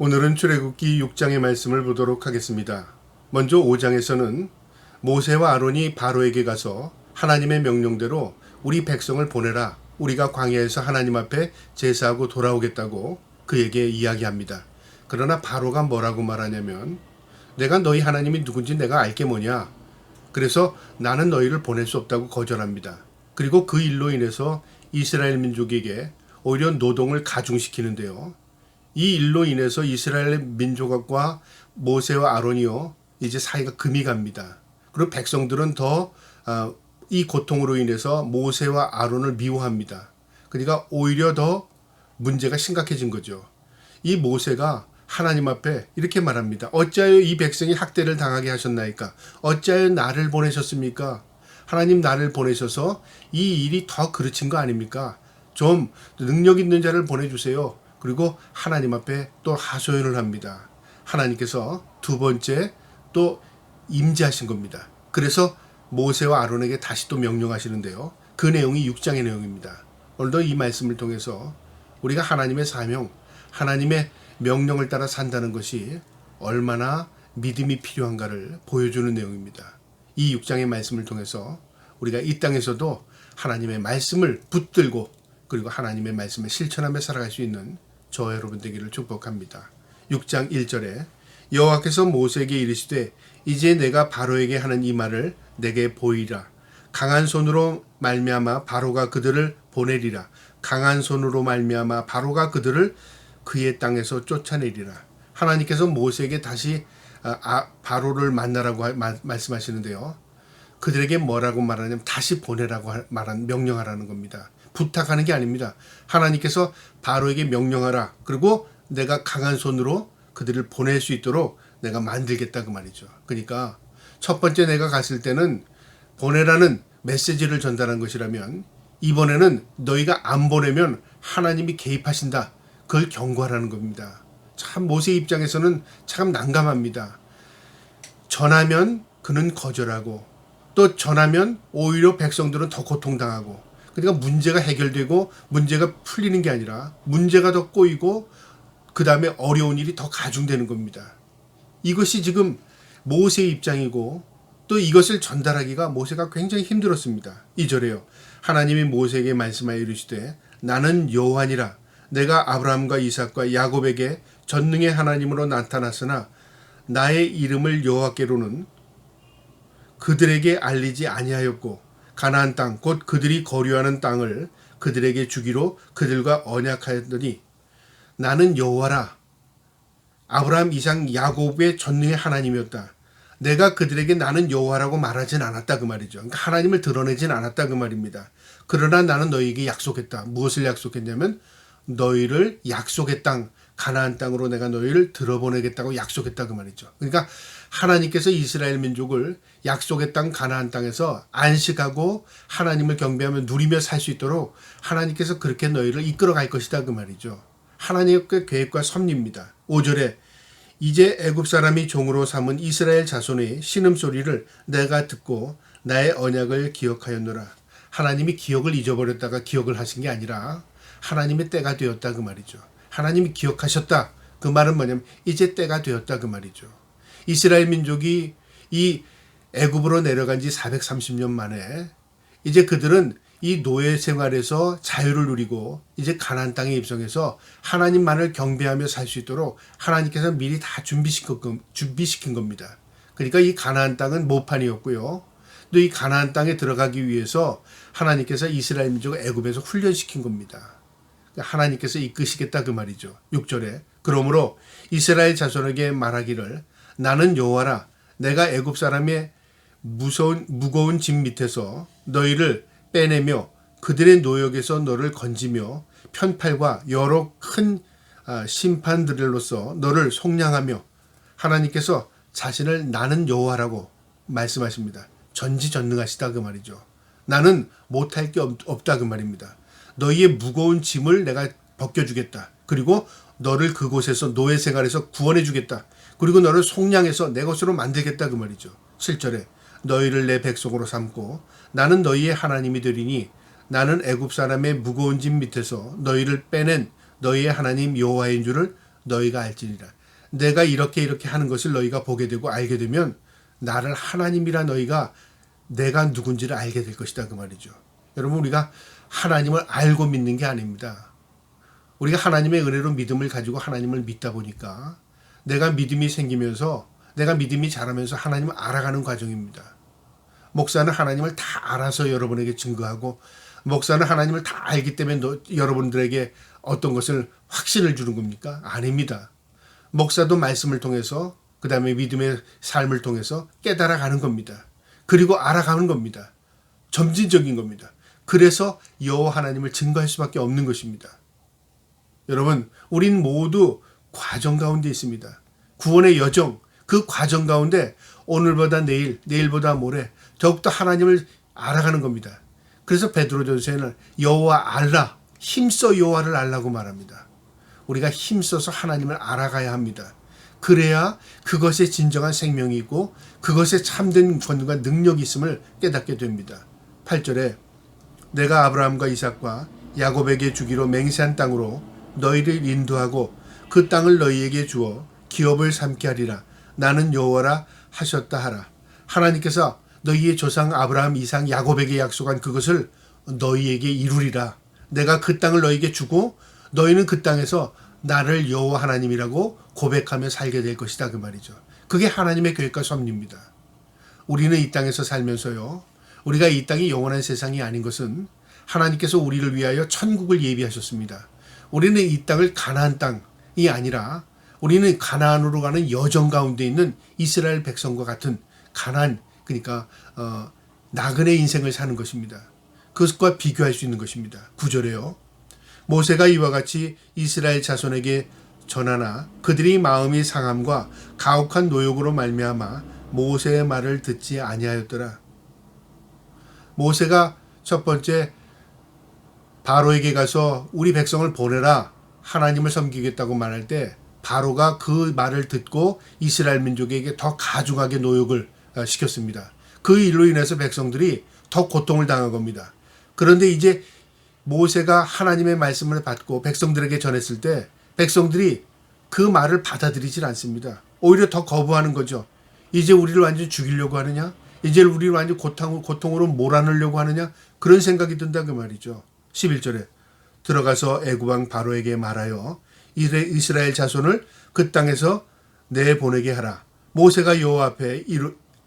오늘은 출애굽기 6장의 말씀을 보도록 하겠습니다. 먼저 5장에서는 모세와 아론이 바로에게 가서 하나님의 명령대로 우리 백성을 보내라. 우리가 광야에서 하나님 앞에 제사하고 돌아오겠다고 그에게 이야기합니다. 그러나 바로가 뭐라고 말하냐면 내가 너희 하나님이 누군지 내가 알게 뭐냐. 그래서 나는 너희를 보낼 수 없다고 거절합니다. 그리고 그 일로 인해서 이스라엘 민족에게 오히려 노동을 가중시키는데요. 이 일로 인해서 이스라엘 민족과 모세와 아론이요 이제 사이가 금이 갑니다. 그리고 백성들은 더 이 고통으로 인해서 모세와 아론을 미워합니다. 그러니까 오히려 더 문제가 심각해진 거죠. 이 모세가 하나님 앞에 이렇게 말합니다. 어찌하여 이 백성이 학대를 당하게 하셨나이까? 어찌하여 나를 보내셨습니까? 하나님 나를 보내셔서 이 일이 더 그르친 거 아닙니까? 좀 능력 있는 자를 보내주세요. 그리고 하나님 앞에 또 하소연을 합니다. 하나님께서 두 번째 또 임재하신 겁니다. 그래서 모세와 아론에게 다시 또 명령하시는데요. 그 내용이 6장의 내용입니다. 오늘도 이 말씀을 통해서 우리가 하나님의 사명, 하나님의 명령을 따라 산다는 것이 얼마나 믿음이 필요한가를 보여주는 내용입니다. 이 6장의 말씀을 통해서 우리가 이 땅에서도 하나님의 말씀을 붙들고 그리고 하나님의 말씀을 실천하며 살아갈 수 있는 저와 여러분 되기를 축복합니다. 6장 1절에 여호와께서 모세에게 이르시되 이제 내가 바로에게 하는 이 말을 내게 보이라. 강한 손으로 말미암아 바로가 그들을 보내리라. 강한 손으로 말미암아 바로가 그들을 그의 땅에서 쫓아내리라. 하나님께서 모세에게 다시 바로를 만나라고 말씀하시는데요. 그들에게 뭐라고 말하냐면 다시 보내라고 명령하라는 겁니다. 부탁하는 게 아닙니다. 하나님께서 바로에게 명령하라. 그리고 내가 강한 손으로 그들을 보낼 수 있도록 내가 만들겠다 그 말이죠. 그러니까 첫 번째 내가 갔을 때는 보내라는 메시지를 전달한 것이라면 이번에는 너희가 안 보내면 하나님이 개입하신다. 그걸 경고하라는 겁니다. 참 모세 입장에서는 참 난감합니다. 전하면 그는 거절하고 또 전하면 오히려 백성들은 더 고통당하고 그러니까 문제가 해결되고 문제가 풀리는 게 아니라 문제가 더 꼬이고 그 다음에 어려운 일이 더 가중되는 겁니다. 이것이 지금 모세의 입장이고 또 이것을 전달하기가 모세가 굉장히 힘들었습니다. 2절에요. 하나님이 모세에게 말씀하여 이르시되 나는 여호와니라. 내가 아브라함과 이삭과 야곱에게 전능의 하나님으로 나타났으나 나의 이름을 여호와께로는 그들에게 알리지 아니하였고 가나안 땅 곧 그들이 거류하는 땅을 그들에게 주기로 그들과 언약하였더니 나는 여호와라. 아브라함, 이삭, 야곱의 전능의 하나님이었다. 내가 그들에게 나는 여호와라고 말하진 않았다 그 말이죠. 그러니까 하나님을 드러내진 않았다 그 말입니다. 그러나 나는 너희에게 약속했다. 무엇을 약속했냐면 너희를 약속의 땅 가나안 땅으로 내가 너희를 들어보내겠다고 약속했다 그 말이죠. 그러니까 하나님께서 이스라엘 민족을 약속의 땅 가나안 땅에서 안식하고 하나님을 경배하며 누리며 살 수 있도록 하나님께서 그렇게 너희를 이끌어 갈 것이다 그 말이죠. 하나님의 계획과 섭리입니다. 5절에 이제 애굽 사람이 종으로 삼은 이스라엘 자손의 신음소리를 내가 듣고 나의 언약을 기억하였노라. 하나님이 기억을 잊어버렸다가 기억을 하신 게 아니라 하나님의 때가 되었다 그 말이죠. 하나님이 기억하셨다. 그 말은 뭐냐면 이제 때가 되었다 그 말이죠. 이스라엘 민족이 이 애굽으로 내려간 지 430년 만에 이제 그들은 이 노예 생활에서 자유를 누리고 이제 가나안 땅에 입성해서 하나님만을 경배하며 살 수 있도록 하나님께서 미리 다 준비시킨 겁니다. 그러니까 이 가나안 땅은 모판이었고요. 또 이 가나안 땅에 들어가기 위해서 하나님께서 이스라엘 민족을 애굽에서 훈련시킨 겁니다. 하나님께서 이끄시겠다 그 말이죠. 6절에 그러므로 이스라엘 자손에게 말하기를 나는 여호와라. 내가 애굽 사람의 무거운 짐 밑에서 너희를 빼내며 그들의 노역에서 너를 건지며 편팔과 여러 큰 심판들로서 너를 속량하며 하나님께서 자신을 나는 여호와라고 말씀하십니다. 전지전능하시다 그 말이죠. 나는 못할 게 없다 그 말입니다. 너희의 무거운 짐을 내가 벗겨주겠다. 그리고 너를 그곳에서 노예 생활에서 구원해 주겠다. 그리고 너를 속량해서 내 것으로 만들겠다 그 말이죠. 7절에 너희를 내 백성으로 삼고 나는 너희의 하나님이 되리니 나는 애굽 사람의 무거운 짐 밑에서 너희를 빼낸 너희의 하나님 여호와인 줄을 너희가 알지니라. 내가 이렇게 하는 것을 너희가 보게 되고 알게 되면 나를 하나님이라 너희가 내가 누군지를 알게 될 것이다 그 말이죠. 여러분, 우리가 하나님을 알고 믿는 게 아닙니다. 우리가 하나님의 은혜로 믿음을 가지고 하나님을 믿다 보니까 내가 믿음이 생기면서 내가 믿음이 자라면서 하나님을 알아가는 과정입니다. 목사는 하나님을 다 알아서 여러분에게 증거하고, 목사는 하나님을 다 알기 때문에 여러분들에게 어떤 것을 확신을 주는 겁니까? 아닙니다. 목사도 말씀을 통해서, 그 다음에 믿음의 삶을 통해서 깨달아가는 겁니다. 그리고 알아가는 겁니다. 점진적인 겁니다. 그래서 여호와 하나님을 증거할 수밖에 없는 것입니다. 여러분, 우린 모두 과정 가운데 있습니다. 구원의 여정, 그 과정 가운데 오늘보다 내일, 내일보다 모레 더욱더 하나님을 알아가는 겁니다. 그래서 베드로전서에는 여호와 알라, 힘써 여호와를 알라고 말합니다. 우리가 힘써서 하나님을 알아가야 합니다. 그래야 그것의 진정한 생명이 있고 그것의 참된 권능과 능력이 있음을 깨닫게 됩니다. 8절에 내가 아브라함과 이삭과 야곱에게 주기로 맹세한 땅으로 너희를 인도하고 그 땅을 너희에게 주어 기업을 삼게 하리라. 나는 여호와라 하셨다 하라. 하나님께서 너희의 조상 아브라함, 이삭, 야곱에게 약속한 그것을 너희에게 이루리라. 내가 그 땅을 너희에게 주고 너희는 그 땅에서 나를 여호와 하나님이라고 고백하며 살게 될 것이다 그 말이죠. 그게 하나님의 계획과 섭리입니다. 우리는 이 땅에서 살면서요, 우리가 이 땅이 영원한 세상이 아닌 것은 하나님께서 우리를 위하여 천국을 예비하셨습니다. 우리는 이 땅을 가나안 땅이 아니라 우리는 가나안으로 가는 여정 가운데 있는 이스라엘 백성과 같은 가나안, 그러니까 나그네 인생을 사는 것입니다. 그것과 비교할 수 있는 것입니다. 9절에요. 모세가 이와 같이 이스라엘 자손에게 전하나 그들이 마음이 상함과 가혹한 노역으로 말미암아 모세의 말을 듣지 아니하였더라. 모세가 첫 번째 바로에게 가서 우리 백성을 보내라, 하나님을 섬기겠다고 말할 때 바로가 그 말을 듣고 이스라엘 민족에게 더 가중하게 노역을 시켰습니다. 그 일로 인해서 백성들이 더 고통을 당한 겁니다. 그런데 이제 모세가 하나님의 말씀을 받고 백성들에게 전했을 때 백성들이 그 말을 받아들이질 않습니다. 오히려 더 거부하는 거죠. 이제 우리를 완전히 죽이려고 하느냐? 이제 우리를 완전히 고통으로 몰아넣으려고 하느냐? 그런 생각이 든다 그 말이죠. 11절에 들어가서 애굽왕 바로에게 말하여 이스라엘 자손을 그 땅에서 내보내게 하라. 모세가 여호와 앞에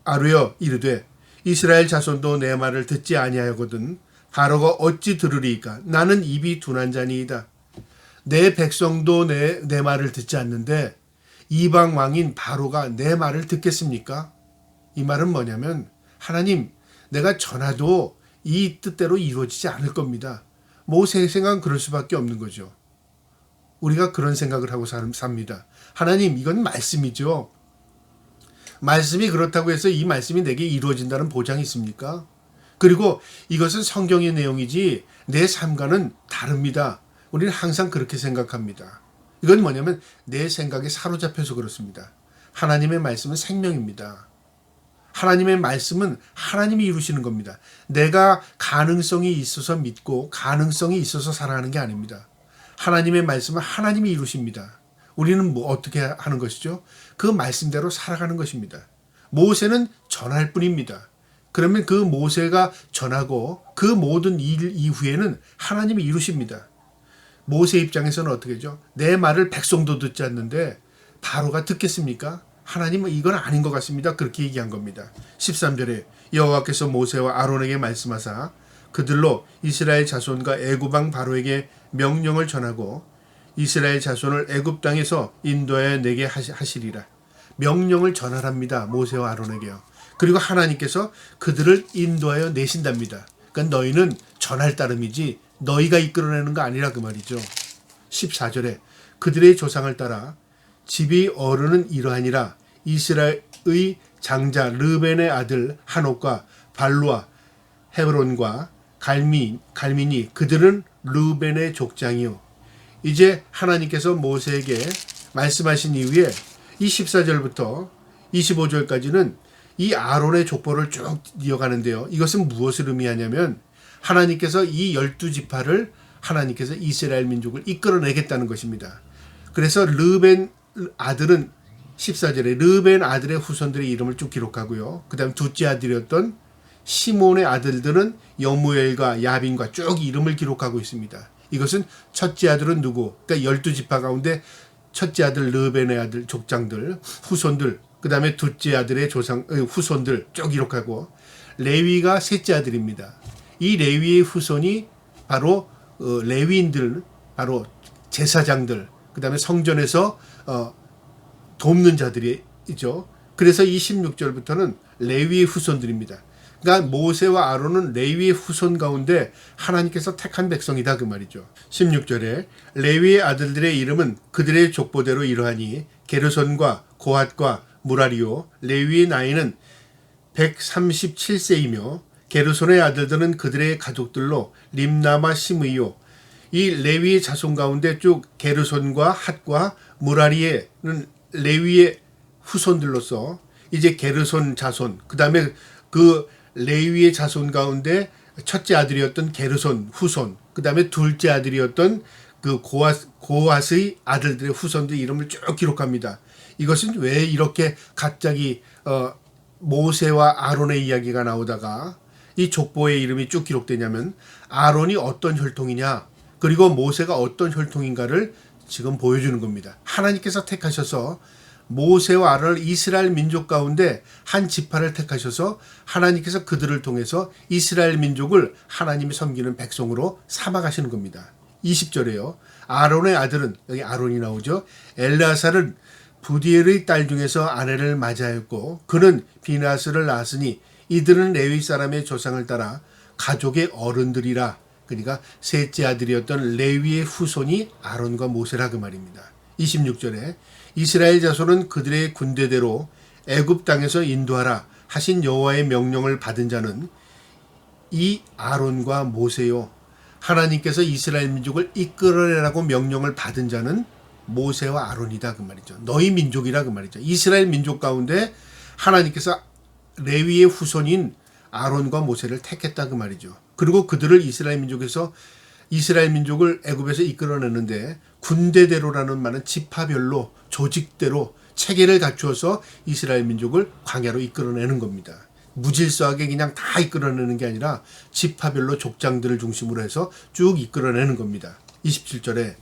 아뢰어 이르되 이스라엘 자손도 내 말을 듣지 아니하거든 바로가 어찌 들으리이까? 나는 입이 둔한 자니이다. 내 백성도 내 말을 듣지 않는데 이방 왕인 바로가 내 말을 듣겠습니까? 이 말은 뭐냐면, 하나님, 내가 전하도 이 뜻대로 이루어지지 않을 겁니다. 모세의 생각은 그럴 수밖에 없는 거죠. 우리가 그런 생각을 하고 삽니다. 하나님, 이건 말씀이죠. 말씀이 그렇다고 해서 이 말씀이 내게 이루어진다는 보장이 있습니까? 그리고 이것은 성경의 내용이지 내 삶과는 다릅니다. 우리는 항상 그렇게 생각합니다. 이건 뭐냐면 내 생각에 사로잡혀서 그렇습니다. 하나님의 말씀은 생명입니다. 하나님의 말씀은 하나님이 이루시는 겁니다. 내가 가능성이 있어서 믿고 가능성이 있어서 살아가는 게 아닙니다. 하나님의 말씀은 하나님이 이루십니다. 우리는 어떻게 하는 것이죠? 그 말씀대로 살아가는 것입니다. 모세는 전할 뿐입니다. 그러면 그 모세가 전하고 그 모든 일 이후에는 하나님이 이루십니다. 모세 입장에서는 어떻게 하죠? 내 말을 백성도 듣지 않는데 바로가 듣겠습니까? 하나님은 이건 아닌 것 같습니다. 그렇게 얘기한 겁니다. 13절에 여호와께서 모세와 아론에게 말씀하사 그들로 이스라엘 자손과 애굽 왕 바로에게 명령을 전하고 이스라엘 자손을 애굽 땅에서 인도하여 내게 하시리라. 명령을 전하랍니다. 모세와 아론에게요. 그리고 하나님께서 그들을 인도하여 내신답니다. 그러니까 너희는 전할 따름이지 너희가 이끌어내는 거 아니라 그 말이죠. 14절에 그들의 조상을 따라 집이 어른은 이러하니라. 이스라엘의 장자 르벤의 아들 한옥과 발루아 헤브론과 갈미니 그들은 르벤의 족장이요. 이제 하나님께서 모세에게 말씀하신 이후에 이 14절부터 25절까지는 이 아론의 족보를 쭉 이어가는데요. 이것은 무엇을 의미하냐면 하나님께서 이 12지파를 하나님께서 이스라엘 민족을 이끌어내겠다는 것입니다. 그래서 르벤 아들은 14절에 르벤 아들의 후손들의 이름을 쭉 기록하고요. 그 다음 둘째 아들이었던 시몬의 아들들은 여무엘과 야빈과 쭉 이름을 기록하고 있습니다. 이것은 첫째 아들은 누구? 그러니까 12지파 가운데 첫째 아들 르벤의 아들 족장들, 후손들, 그 다음에 둘째 아들의 후손들 쭉 기록하고 레위가 셋째 아들입니다. 이 레위의 후손이 바로 레위인들, 바로 제사장들, 그 다음에 성전에서 돕는 자들이죠. 그래서 이 16절부터는 레위의 후손들입니다. 그러니까 모세와 아론은 레위의 후손 가운데 하나님께서 택한 백성이다 그 말이죠. 16절에 레위의 아들들의 이름은 그들의 족보대로 이러하니 게르손과 고핫과 무라리요. 레위의 나이는 137세이며 게르손의 아들들은 그들의 가족들로 림나마 시므이요. 이 레위의 자손 가운데 쭉 게르손과 핫과 무라리에는 레위의 후손들로서 이제 게르손 자손, 그 다음에 그 레위의 자손 가운데 첫째 아들이었던 게르손 후손, 그 다음에 둘째 아들이었던 그 고핫의 아들들의 후손들 이름을 쭉 기록합니다. 이것은 왜 이렇게 갑자기 모세와 아론의 이야기가 나오다가 이 족보의 이름이 쭉 기록되냐면 아론이 어떤 혈통이냐, 그리고 모세가 어떤 혈통인가를 지금 보여주는 겁니다. 하나님께서 택하셔서 모세와 아론을 이스라엘 민족 가운데 한 지파를 택하셔서 하나님께서 그들을 통해서 이스라엘 민족을 하나님이 섬기는 백성으로 삼아가시는 겁니다. 20절에요. 아론의 아들은, 여기 아론이 나오죠. 엘르아살은 부디엘의 딸 중에서 아내를 맞이하였고 그는 비나스를 낳았으니 이들은 레위 사람의 조상을 따라 가족의 어른들이라. 그러니까 셋째 아들이었던 레위의 후손이 아론과 모세라 그 말입니다. 26절에 이스라엘 자손은 그들의 군대대로 애굽 땅에서 인도하라 하신 여호와의 명령을 받은 자는 이 아론과 모세요. 하나님께서 이스라엘 민족을 이끌어내라고 명령을 받은 자는 모세와 아론이다 그 말이죠. 너희 민족이라 그 말이죠. 이스라엘 민족 가운데 하나님께서 레위의 후손인 아론과 모세를 택했다 그 말이죠. 그리고 그들을 이스라엘 민족을 애굽에서 이끌어내는데 군대대로라는 말은 지파별로 조직대로 체계를 갖추어서 이스라엘 민족을 광야로 이끌어내는 겁니다. 무질서하게 그냥 다 이끌어내는 게 아니라 지파별로 족장들을 중심으로 해서 쭉 이끌어내는 겁니다. 27절에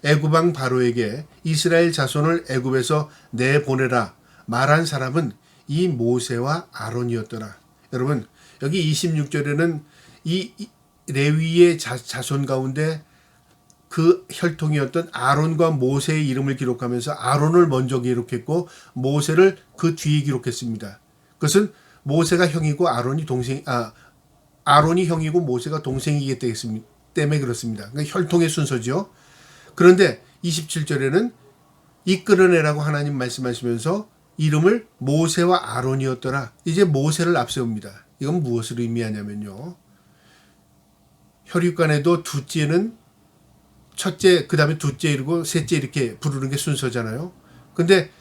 애굽 왕 바로에게 이스라엘 자손을 애굽에서 내보내라 말한 사람은 이 모세와 아론이었더라. 여러분 여기 26절에는 이 레위의 자손 가운데 그 혈통이었던 아론과 모세의 이름을 기록하면서 아론을 먼저 기록했고 모세를 그 뒤에 기록했습니다. 그것은 모세가 형이고 아론이 형이고 모세가 동생이기 때문에 그렇습니다. 그러니까 혈통의 순서죠. 그런데 27절에는 이끌어내라고 하나님 말씀하시면서 이름을 모세와 아론이었더라. 이제 모세를 앞세웁니다. 이건 무엇을 의미하냐면요. 혈육간에도 둘째는 첫째, 그 다음에 둘째 이르고 셋째 이렇게 부르는 게 순서잖아요. 근데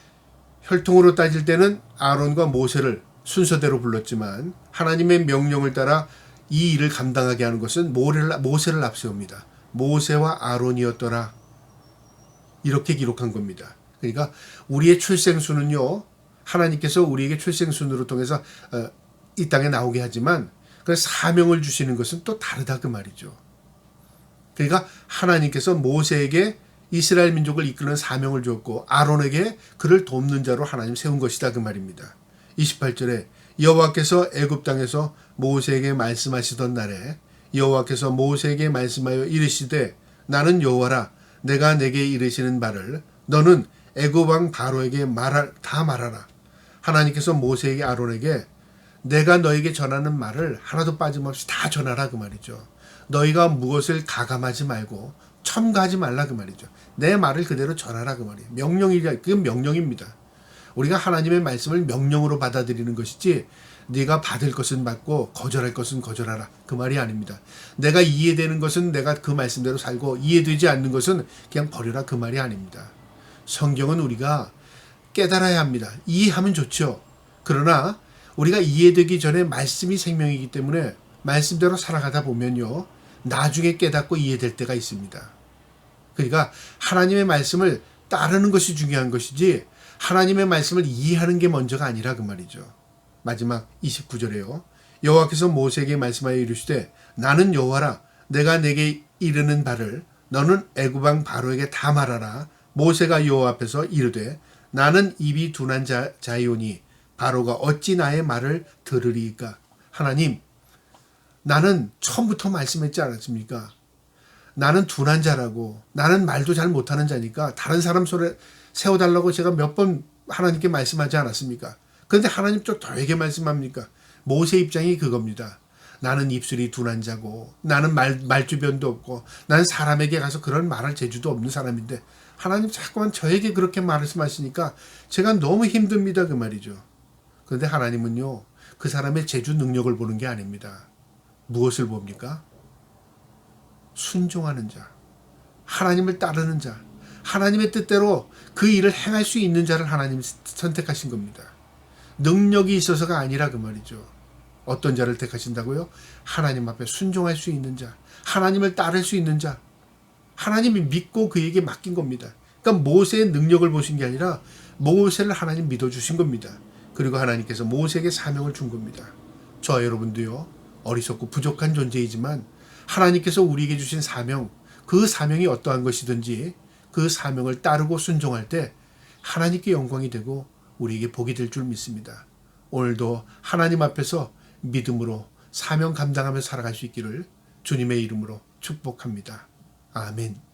혈통으로 따질 때는 아론과 모세를 순서대로 불렀지만 하나님의 명령을 따라 이 일을 감당하게 하는 것은 모세를 앞세웁니다. 모세와 아론이었더라. 이렇게 기록한 겁니다. 그러니까 우리의 출생수는요. 하나님께서 우리에게 출생순으로 통해서 이 땅에 나오게 하지만 그 사명을 주시는 것은 또 다르다 그 말이죠. 그러니까 하나님께서 모세에게 이스라엘 민족을 이끄는 사명을 주었고 아론에게 그를 돕는 자로 하나님 세운 것이다 그 말입니다. 28절에 여호와께서 애굽 땅에서 모세에게 말씀하시던 날에 여호와께서 모세에게 말씀하여 이르시되 나는 여호와라 내가 내게 이르시는 말을 너는 애굽 왕 바로에게 다 말하라. 하나님께서 모세에게 아론에게 내가 너에게 전하는 말을 하나도 빠짐없이 다 전하라 그 말이죠. 너희가 무엇을 가감하지 말고 첨가하지 말라 그 말이죠. 내 말을 그대로 전하라 그 말이에요. 그건 명령입니다. 우리가 하나님의 말씀을 명령으로 받아들이는 것이지 네가 받을 것은 받고 거절할 것은 거절하라 그 말이 아닙니다. 내가 이해되는 것은 내가 그 말씀대로 살고 이해되지 않는 것은 그냥 버려라 그 말이 아닙니다. 성경은 우리가 깨달아야 합니다. 이해하면 좋죠. 그러나 우리가 이해되기 전에 말씀이 생명이기 때문에 말씀대로 살아가다 보면요. 나중에 깨닫고 이해될 때가 있습니다. 그러니까 하나님의 말씀을 따르는 것이 중요한 것이지 하나님의 말씀을 이해하는 게 먼저가 아니라 그 말이죠. 마지막 29절에요. 여호와께서 모세에게 말씀하여 이르시되 나는 여호와라. 내가 내게 이르는 바를 너는 애굽 왕 바로에게 다 말하라. 모세가 여호와 앞에서 이르되 나는 입이 둔한 자이오니 바로가 어찌 나의 말을 들으리이까. 하나님, 나는 처음부터 말씀했지 않았습니까? 나는 둔한 자라고, 나는 말도 잘 못하는 자니까 다른 사람 손에 세워달라고 제가 몇 번 하나님께 말씀하지 않았습니까? 그런데 하나님 또 저에게 말씀합니까? 모세 입장이 그겁니다. 나는 입술이 둔한 자고, 나는 말주변도 없고, 나는 사람에게 가서 그런 말할 재주도 없는 사람인데 하나님 자꾸만 저에게 그렇게 말씀하시니까 제가 너무 힘듭니다. 그 말이죠. 그런데 하나님은요, 그 사람의 재주 능력을 보는 게 아닙니다. 무엇을 봅니까? 순종하는 자, 하나님을 따르는 자, 하나님의 뜻대로 그 일을 행할 수 있는 자를 하나님이 선택하신 겁니다. 능력이 있어서가 아니라 그 말이죠. 어떤 자를 택하신다고요? 하나님 앞에 순종할 수 있는 자, 하나님을 따를 수 있는 자, 하나님이 믿고 그에게 맡긴 겁니다. 그러니까 모세의 능력을 보신 게 아니라 모세를 하나님 믿어주신 겁니다. 그리고 하나님께서 모세에게 사명을 준 겁니다. 저와 여러분도요, 어리석고 부족한 존재이지만 하나님께서 우리에게 주신 사명, 그 사명이 어떠한 것이든지 그 사명을 따르고 순종할 때 하나님께 영광이 되고 우리에게 복이 될 줄 믿습니다. 오늘도 하나님 앞에서 믿음으로 사명 감당하며 살아갈 수 있기를 주님의 이름으로 축복합니다. 아멘.